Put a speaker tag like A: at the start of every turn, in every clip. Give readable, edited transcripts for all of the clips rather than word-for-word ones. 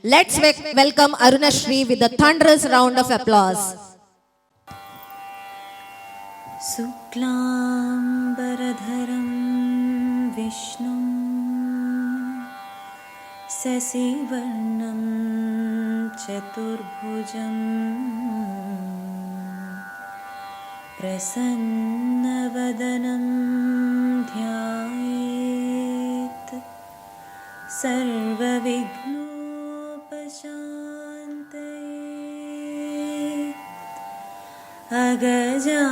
A: Let's welcome Arunashri with a thunderous round of applause.
B: Suklambaradharam Vishnum Sasivarnam Chaturbhujam Prasannavadanam Dhyayet Sarvavignopashantaye Agaja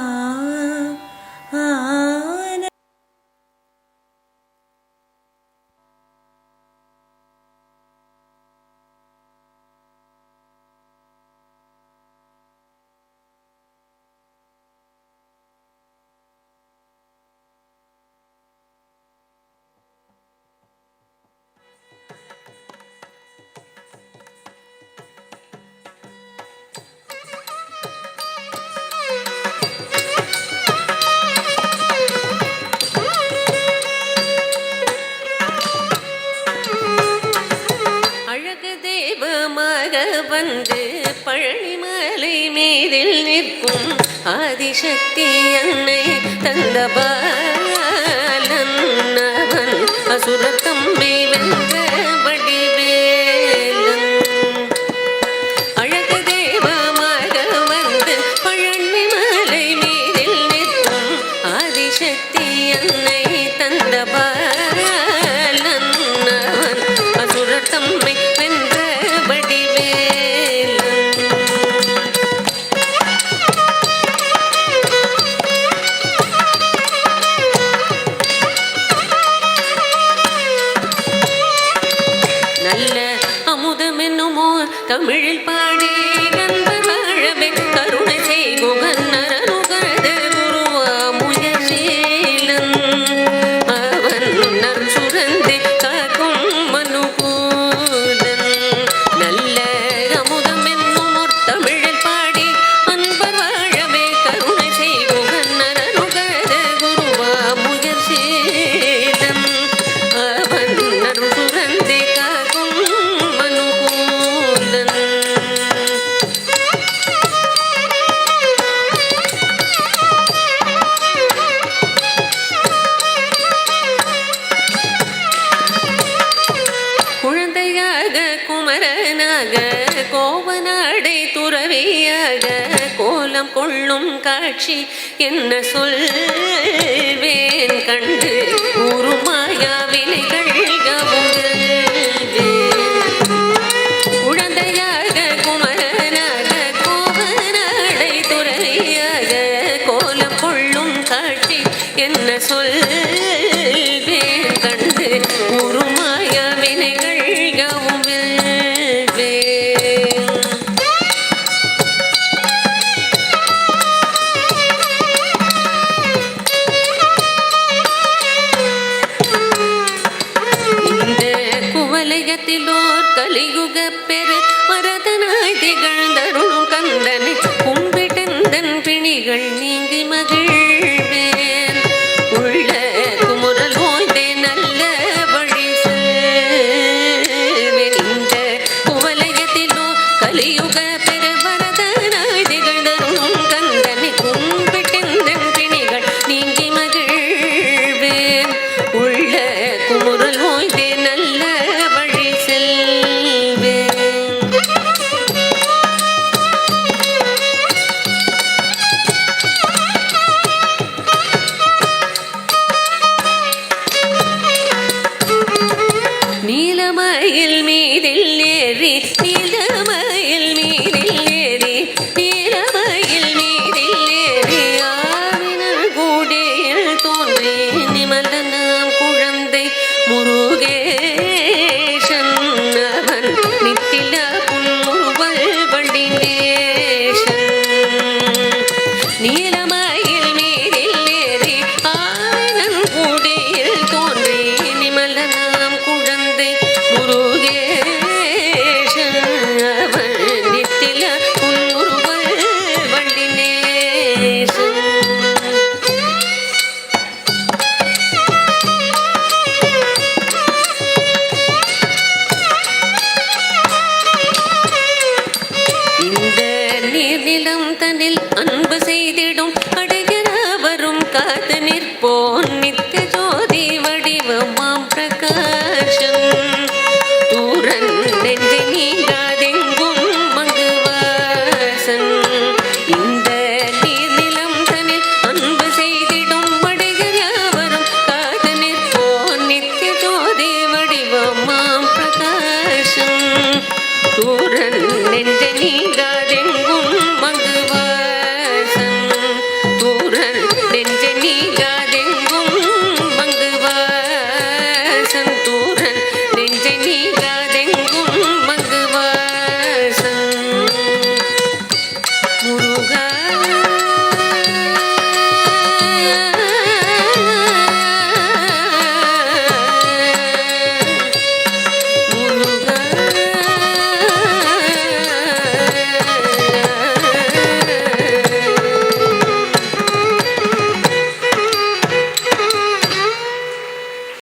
C: வந்து பழனிமலை மீதில் நிற்கும் ஆதிசக்தி அன்னை தந்த பாலன் அவன் அசுரத்தம்பி வென்ற வடிவேலன் அழகு தெய்வமாக வந்து பழனிமலை மீதில் நிற்கும் ஆதிசக்தி அன்னை தந்த பாலன் அவன் அசுரத்தம்பி வென்ற தமிழில் பாடி நண்பர் வாழவே கருணை செய்குகன் நரனுகரது குருவாமுயசீலன் அவன் நர் சுரந்தி காக்கும் மனுகூலன் நல்ல அமுதம் என்னும் தமிழில் பாடி அன்பர் வாழவே கருணை செய்குகன் நரனுகரது குருவாமுயசீலன் அவன் நர் சுரந்தி காக்கும் கோவனாடை துறவியாக கோலம் கொள்ளும் காட்சி என்ன சொல்வேன் கண்டு உருமாயா வினைகள் குழந்தையாக குமரனாக கோவனாடை துறவியாக கோலம் கொள்ளும் காட்சி என்ன சொல்வேன் கண்டு உருமாயா வினைகள் கலியுக பெரு மரதனாய் திகழ்ந்தருளும் கந்தனை கும்பிட்டந்தன் பிணிகள் நீங்கி மகிழ்வேன் உள்ள குமுறல் ஓய்ந்தே நல்ல வழி செல்வேன் இந்த குவலயத்திலோ கலியுக பெரு மரதனாய் திகழ்ந்தருளும் கந்தனை கும்பிட்டந்தன் பிணிகள் நீங்கி மகிழ்வேன் உள்ள குமுறல் ஓய்ந்தே நல்ல வழி நீலமயில் மீதில் ஏறி நீலமயில் மீதில் ஏறி நீலமயில் மீதில் ஏறி ஆவினல் கூடையில் தோன்றி நிமலனாம் குழந்தை முருகேசன் அவன் நித்தில புன்முறுவல் வண்டினேசன் நீலமயில் மீதில் ஏறி ஆவினல் கூடையில் தோன்றி நிமலனாம் குழந்தை முருகேசன் நிலம் தனில் அன்பு செய்திடும் அடைகிறவரும் காத்து நிற்போன் நித்திய ஜோதி வடிவமாம் பிரகாசம் தூரன் நெஞ்சை நீங்காதெங்கும் மங்கு வாசன் இந்த நீர் நிலம் தனில் அன்பு செய்திடும் அடைகிறவரும் காத்து நிற்போன் நித்திய ஜோதி வடிவமாம் பிரகாசம் தூரன் நெஞ்சை நீங்கா